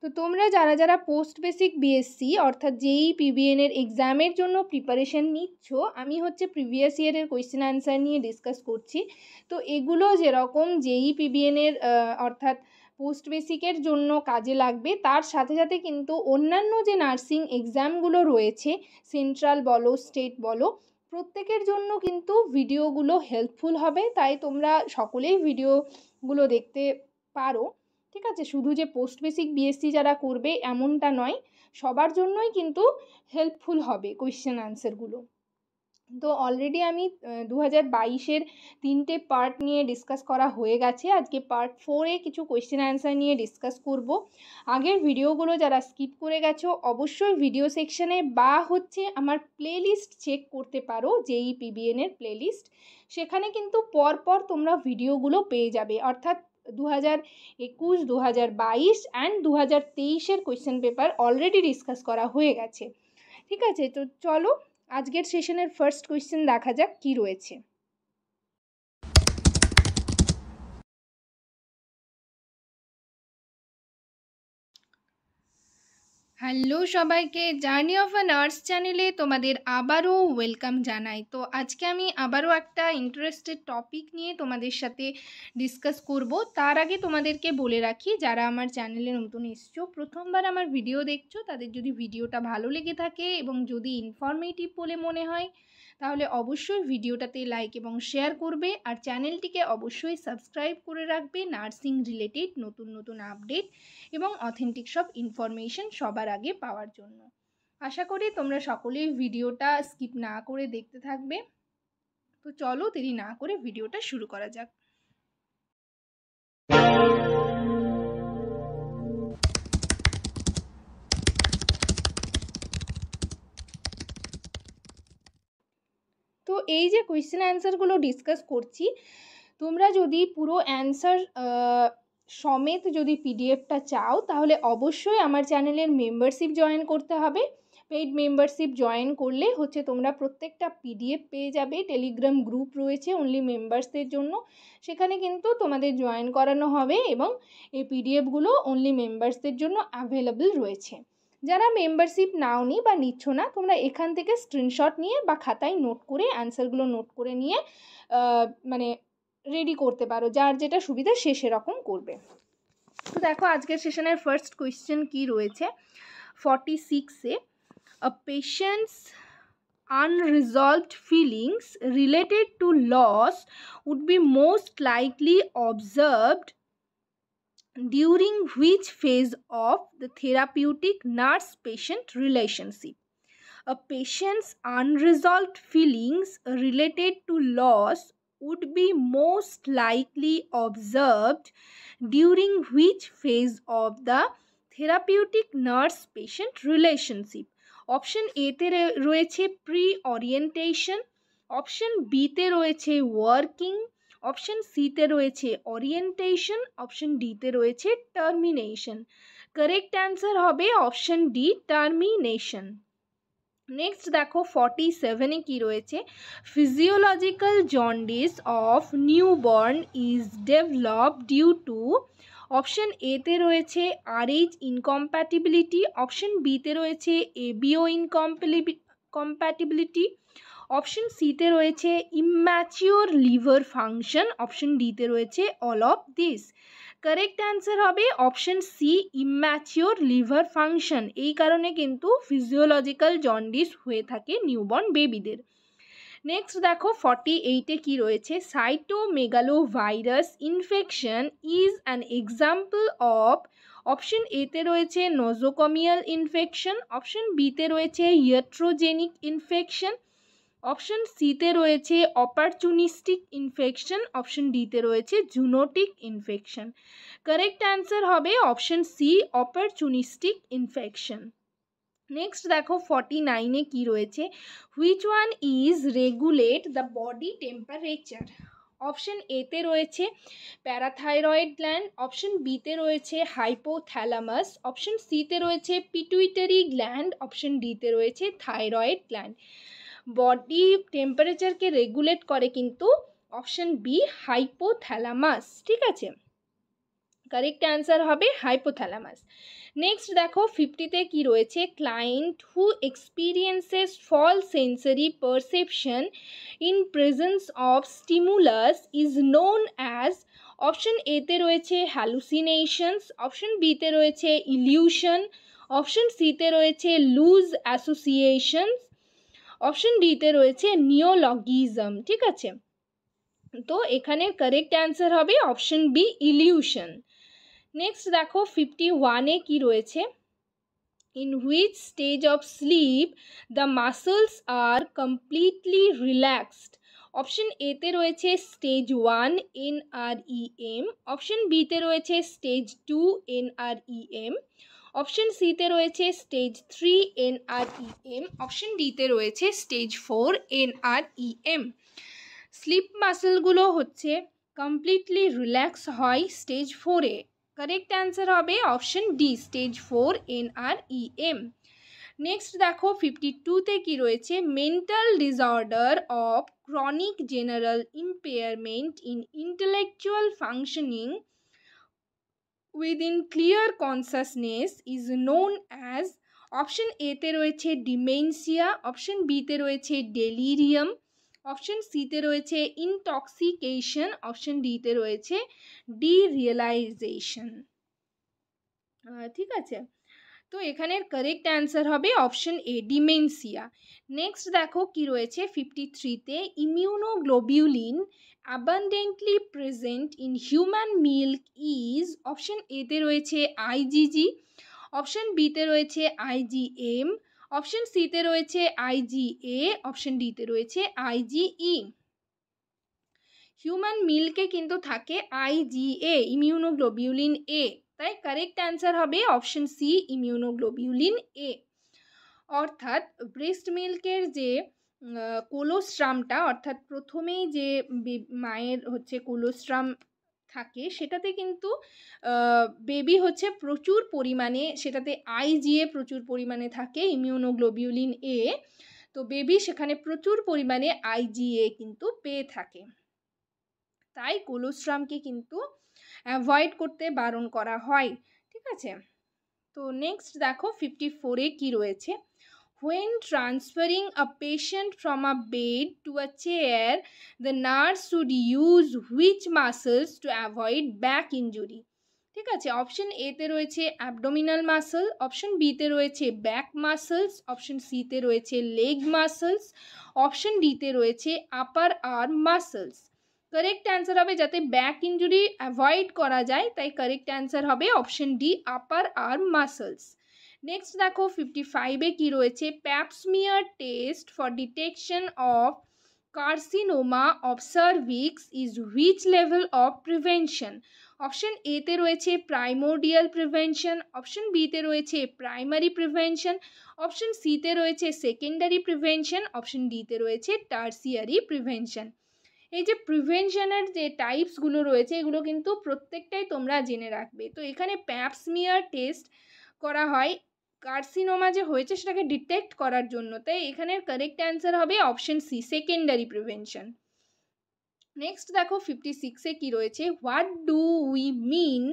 তো তোমরা যারা যারা পোস্ট বেসিক বিএসসি অর্থাৎ জেই পিবিএন এর এক্সামের জন্য প্রিপারেশন নিচ্ছ, আমি হচ্ছে প্রিভিয়াস ইয়ারের কোয়েশ্চেন আনসার নিয়ে ডিসকাস করছি। তো এগুলো যেরকম জেই পিবিএন এর অর্থাৎ পোস্ট বেসিকের জন্য কাজে লাগবে, তার সাথে সাথে কিন্তু অন্যান্য যে নার্সিং এক্সামগুলো রয়েছে, সেন্ট্রাল বলো স্টেট বলো, প্রত্যেকের জন্য কিন্তু ভিডিওগুলো হেল্পফুল হবে। তাই তোমরা সকলেই ভিডিওগুলো দেখতে পারো, ঠিক আছে? শুধু যে পোস্ট বেসিক বিএসসি যারা করবে এমনটা নয়, সবার জন্যই কিন্তু হেল্পফুল হবে কোয়েশ্চেন আনসারগুলো। তো অলরেডি আমি 2022-এর 3টে পার্ট নিয়ে ডিসকাস করা হয়ে গেছে। আজকে পার্ট 4-এ কিছু কোয়েশ্চেন আনসার নিয়ে ডিসকাস করব। আগের ভিডিওগুলো যারা স্কিপ করে গেছো অবশ্যই ভিডিও সেকশানে বা হচ্ছে আমার প্লেলিস্ট চেক করতে পারো, জেই পিবিএন এর প্লেলিস্ট। সেখানে কিন্তু পরপর তোমরা ভিডিওগুলো পেয়ে যাবে, অর্থাৎ 2021, 2022 অ্যান্ড 2023-এর কোয়েশ্চেন পেপার অলরেডি ডিসকাস করা হয়ে গেছে, ঠিক আছে? তো চলো আজকের সেশনের ফার্স্ট কোয়েশ্চেন দেখা যাক কি রয়েছে। হ্যালো সবাইকে, জার্নি অফ আ নার্স চ্যানেলে তোমাদের আবারও ওয়েলকাম জানাই। তো আজকে আমি আবারও একটা ইন্টারেস্টেড টপিক নিয়ে তোমাদের সাথে ডিসকাস করব। তার আগে তোমাদেরকে বলে রাখি, যারা আমার চ্যানেলে নতুন এসছো, প্রথমবার আমার ভিডিও দেখছো, তাদের যদি ভিডিওটা ভালো লেগে থাকে এবং যদি ইনফরমেটিভ বলে মনে হয়, তাহলে অবশ্যই ভিডিওটাতে লাইক এবং শেয়ার করবে, আর চ্যানেলটিকে অবশ্যই সাবস্ক্রাইব করে রাখবে নার্সিং রিলেটেড নতুন নতুন আপডেট এবং অথেন্টিক সব ইনফরমেশন সবার আগে পাওয়ার জন্য। আশা করি তোমরা সকলেই ভিডিওটা স্কিপ না করে দেখতে থাকবে। তো চলো দেরি না করে ভিডিওটা শুরু করা যাক। তো এই যে কোয়েশ্চেন অ্যান্সারগুলো ডিসকাস করছি, তোমরা যদি পুরো অ্যান্সার সমেত যদি পিডিএফটা চাও, তাহলে অবশ্যই আমার চ্যানেলের মেম্বারশিপ জয়েন করতে হবে। পেইড মেম্বারশিপ জয়েন করলে হচ্ছে তোমরা প্রত্যেকটা পিডিএফ পেয়ে যাবে। টেলিগ্রাম গ্রুপ রয়েছে অনলি মেম্বার্সদের জন্য, সেখানে কিন্তু তোমাদের জয়েন করানো হবে এবং এই পিডিএফগুলো অনলি মেম্বার্সদের জন্য অ্যাভেলেবল রয়েছে। যারা মেম্বারশিপ নাওনি বা নিচ্ছ না, তোমরা এখান থেকে স্ক্রিনশট নিয়ে বা খাতায় নোট করে অ্যান্সারগুলো নোট করে নিয়ে মানে রেডি করতে পারো, যার যেটা সুবিধা সে সেরকম করবে। তো দেখো আজকের সেশনের ফার্স্ট কোয়েশ্চেন কি রয়েছে 46-এ। A patient's unresolved feelings related to loss would be most likely observed during which phase of the therapeutic nurse-patient relationship? A patient's unresolved feelings related to loss would be most likely observed during which phase of the therapeutic nurse-patient relationship? Option এতে রয়েছে pre orientation, option বিতে রয়েছে working, option সিতে রয়েছে orientation, option ডিতে রয়েছে termination. Correct answer হবে option D, termination. Next দেখো 47-এ কি রয়েছে, physiological jaundice of newborn is developed due to. Option এতে রয়েছে আরএইচ ইনকম্প্যাটিবিলিটি, অপশন বিতে রয়েছে এবিও ইনকম্প্যাটিবিলিটি, অপশন সিতে রয়েছে ইম্যাচিওর লিভার ফাংশন, অপশন ডিতে রয়েছে all of this. Correct answer হবে option C, immature liver function. এই কারণে কিন্তু ফিজিওলজিক্যাল জন্ডিস হয়ে থাকে নিউবর্ন বেবিদের। নেক্সট দেখো 48-এ কি রয়েছে, cytomegalovirus infection is an example of. Option এতে রয়েছে নোজোকমিয়াল ইনফেকশন, অপশন বিতে রয়েছে ইয়াট্রোজেনিক ইনফেকশন, অপশন সিতে রয়েছে অপরচুনিস্টিক ইনফেকশন, অপশন ডিতে রয়েছে জুনোটিক ইনফেকশন। কারেক্ট অ্যান্সার হবে option C, opportunistic infection. Next দেখো 49-এ কি রয়েছে, which one is regulate the body temperature? Option এতে রয়েছে প্যারাথাইরয়েড গ্ল্যান্ড, অপশন বিতে রয়েছে হাইপোথ্যালামাস, অপশন সিতে রয়েছে পিটুইটারি গ্ল্যান্ড, অপশন ডিতে রয়েছে থাইরয়েড গ্ল্যান্ড। বডি টেম্পারেচারকে রেগুলেট করে কিন্তু অপশন বি, হাইপোথ্যালামাস, ঠিক আছে? কারেক্ট অ্যান্সার হবে হাইপোথ্যালামাস। নেক্সট দেখো 50তে কি রয়েছে, client who experiences false sensory perception in presence of stimulus is known as, option এতে রয়েছে হ্যালুসিনেশনস, অপশন বিতে রয়েছে ইলিউশন, অপশন সিতে রয়েছে লুজ অ্যাসোসিয়েশনস, অপশন ডিতে রয়েছে নিওলজিজম। ঠিক আছে, তো এখানে কারেক্ট অ্যান্সার হবে অপশন বি ইলিউশন। নেক্সট দেখো 51-এ কি রয়েছে, in which stage of sleep the muscles are completely relaxed, option এতে রয়েছে স্টেজ 1 NREM, অপশন বিতে রয়েছে স্টেজ 2 NREM, অপশন সিতে রয়েছে স্টেজ 3 NREM, অপশন ডিতে রয়েছে স্টেজ 4 NREM। স্লিপ মাসেলগুলো হচ্ছে কমপ্লিটলি রিল্যাক্স হয় স্টেজ 4-এ। কারেক্ট অ্যান্সার হবে option D stage 4 NREM। Next দেখো 52-তে কি রয়েছে, mental disorder of chronic general impairment in intellectual functioning within clear consciousness is known as, option এতে রয়েছে ডিমেনশিয়া, অপশন বিতে রয়েছে ডেলিরিয়াম, অপশন সিতে রয়েছে ইনটক্সিকেশন, অপশন ডিতে রয়েছে ডিরিয়েলাইজেশন। ঠিক আছে, তো এখানের কারেক্ট অ্যান্সার হবে অপশন এ ডিমেনশিয়া। নেক্সট দেখো কি রয়েছে 53-তে, immunoglobulin abundantly present in human milk is, option এতে রয়েছে IgG, অপশন বিতে রয়েছে IgM, অপশন সিতে রয়েছে IgA, অপশন ডিতে রয়েছে IgE। হিউম্যান মিল্কে কিন্তু থাকে IgA ইমিউনোগ্লোবিউলিন এ, তাই কারেক্ট অ্যান্সার হবে অপশন সি ইমিউনোগ্লোবিউলিন এ। অর্থাৎ ব্রেস্ট মিল্কের যে কোলোস্ট্রামটা, অর্থাৎ প্রথমেই যে মায়ের হচ্ছে কোলোস্ট্রাম থাকে সেটাতে কিন্তু বেবি হচ্ছে প্রচুর পরিমাণে, সেটাতে IgA প্রচুর পরিমাণে থাকে ইমিউনোগ্লোবিউলিন এ, তো বেবি সেখানে প্রচুর পরিমাণে IgA কিন্তু পেয়ে থাকে, তাই কোলোস্ট্রামকে কিন্তু অ্যাভয়েড করতে বারণ করা হয়। ঠিক আছে, তো নেক্সট দেখো 54-এ কি রয়েছে, when transferring a patient from a bed to a chair the nurse should use which muscles to avoid back injury। ঠিক আছে, অপশন এতে রয়েছে অ্যাবডোমিনাল মাসল, অপশন বিতে রয়েছে ব্যাক মাসলস, অপশন সিতে রয়েছে লেগ মাসলস, অপশন ডিতে রয়েছে upper arm muscles. Correct answer হবে, যাতে ব্যাক ইঞ্জুরি অ্যাভয়েড করা যায়, তাই কারেক্ট অ্যান্সার হবে option D upper arm muscles. Next দেখো 55-এ কি রয়েছে, pap smear test for detection of carcinoma of cervix is which level of prevention, option এতে রয়েছে প্রাইমোডিয়াল প্রিভেনশন, অপশন বিতে রয়েছে প্রাইমারি প্রিভেনশন, অপশন সিতে রয়েছে সেকেন্ডারি প্রিভেনশন, অপশন ডিতে রয়েছে টার্সিয়ারি প্রিভেনশন। এই যে প্রিভেনশনের যে টাইপসগুলো রয়েছে এগুলো কিন্তু প্রত্যেকটাই তোমরা জেনে রাখবে। তো এখানে প্যাপস্মিয়ার টেস্ট করা হয় কার্সিনোমা যে হয়েছে সেটাকে ডিটেক্ট করার জন্য, তাই এখানের কারেক্ট অ্যান্সার হবে option C secondary prevention. Next দেখো 56-এ কি রয়েছে, what do we mean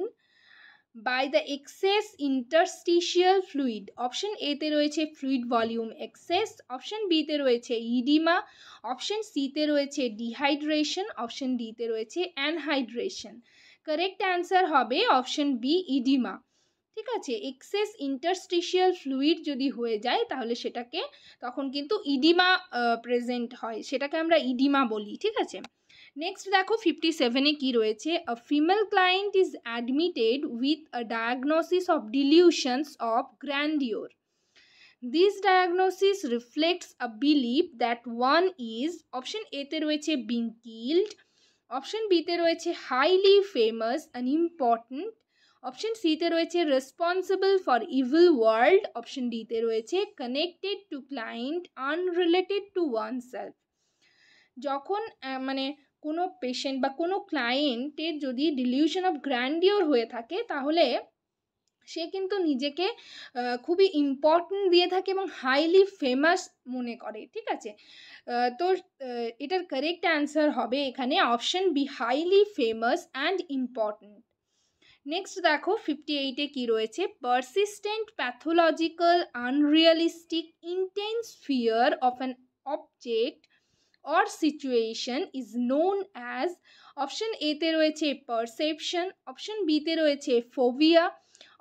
by the excess interstitial fluid, option এতে রয়েছে ফ্লুইড ভলিউম এক্সেস, অপশন বিতে রয়েছে ইডিমা, অপশন সিতে রয়েছে ডিহাইড্রেশন, অপশন ডিতে রয়েছে অ্যানহাইড্রেশন। কারেক্ট অ্যান্সার হবে অপশন বি ইডিমা। ঠিক আছে, এক্সেস ইন্টারস্টিশিয়াল ফ্লুইড যদি হয়ে যায় তাহলে সেটাকে তখন কিন্তু ইডিমা প্রেজেন্ট হয়, সেটাকে আমরা ইডিমা বলি। ঠিক আছে, নেক্সট দেখো 57-এ কি রয়েছে, a female client is admitted with a diagnosis of delusions of grandeur, this diagnosis reflects a believe that one is, option এতে রয়েছে বিং কিল্ড, অপশন বিতে রয়েছে highly famous and important, option সিতে রয়েছে responsible for evil world, option ডিতে রয়েছে connected to client unrelated to oneself. যখন মানে কোনো পেশেন্ট বা কোনো ক্লায়েন্টের যদি ডিলিউশন অফ গ্র্যান্ডিওর হয়ে থাকে তাহলে সে কিন্তু নিজেকে খুবই ইম্পর্ট্যান্ট দিয়ে থাকে এবং হাইলি ফেমাস মনে করে। ঠিক আছে, তো এটার কারেক্ট অ্যান্সার হবে এখানে option be highly famous and important. Next দেখো 58-এ কী রয়েছে, persistent pathological unrealistic intense fear of an object or situation is known as, option এতে রয়েছে পারসেপশন, অপশন বিতে রয়েছে ফোবিয়া,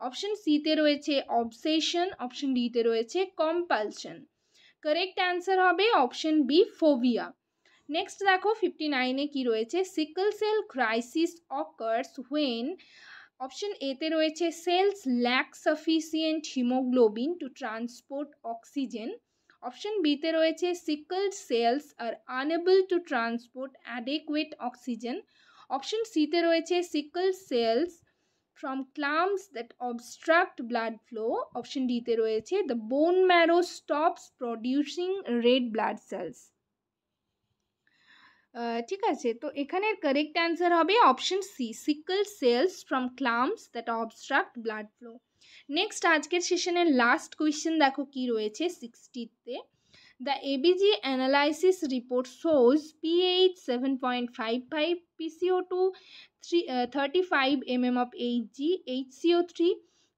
অপশন সিতে রয়েছে অবসেশন, অপশন ডিতে রয়েছে কম্পালশন। কারেক্ট অ্যান্সার হবে অপশন বি ফোবিয়া। নেক্সট দেখো 59-এ কী রয়েছে, sickle cell crisis occurs when, option এতে রয়েছে cells lack sufficient haemoglobin to transport oxygen, option বিতে রয়েছে sickle cells are unable to transport adequate oxygen, option সিতে রয়েছে sickle cells from clumps that obstruct blood flow, option ডিতে রয়েছে the bone marrow stops producing red blood cells। ঠিক আছে, তো এখানের কারেক্ট অ্যান্সার হবে option C, sickle cells from clumps that obstruct blood flow. Next আজকের সেশনের লাস্ট কোয়েশ্চেন দেখো কি রয়েছে 60-তে, the ABG analysis report shows pH 7.55, PCO2 35 mm of Hg, HCO3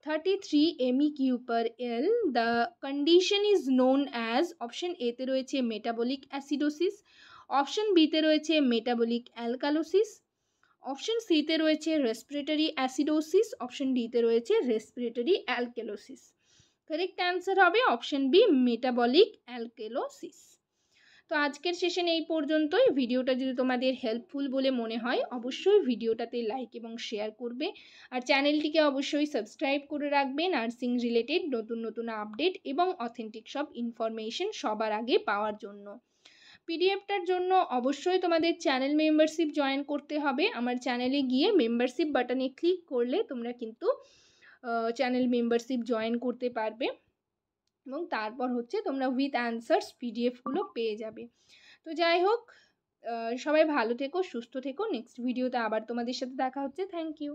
33 MEq per L. The condition is known as, option এতে রয়েছে metabolic acidosis, option বিতে রয়েছে মেটাবলিক অ্যালকালোসিস, অপশন সিতে রয়েছে রেসপিরেটরি অ্যাসিডোসিস, অপশন ডিতে রয়েছে রেসপিরেটরি অ্যালকালোসিস। কারেক্ট অ্যান্সার হবে option B metabolic alkalosis. তো আজকের সেশন এই পর্যন্তই। ভিডিওটা যদি তোমাদের হেল্পফুল বলে মনে হয় অবশ্যই ভিডিওটাতে লাইক এবং শেয়ার করবে, আর চ্যানেলটিকে অবশ্যই সাবস্ক্রাইব করে রাখবে নার্সিং রিলেটেড নতুন নতুন আপডেট এবং অথেন্টিক সব ইনফরমেশন সবার আগে পাওয়ার জন্য। পিডিএফটার জন্য অবশ্যই তোমাদের চ্যানেল মেম্বারশিপ জয়েন করতে হবে। আমার চ্যানেলে গিয়ে মেম্বারশিপ বাটনে ক্লিক করলে তোমরা কিন্তু চ্যানেল মেম্বারশিপ জয়েন করতে পারবে এবং তারপর হচ্ছে তোমরা উইথ অ্যান্সার্স পিডিএফগুলো পেয়ে যাবে। তো যাই হোক, সবাই ভালো থেকো, সুস্থ থেকো। নেক্সট ভিডিওতে আবার তোমাদের সাথে দেখা হচ্ছে। Thank you.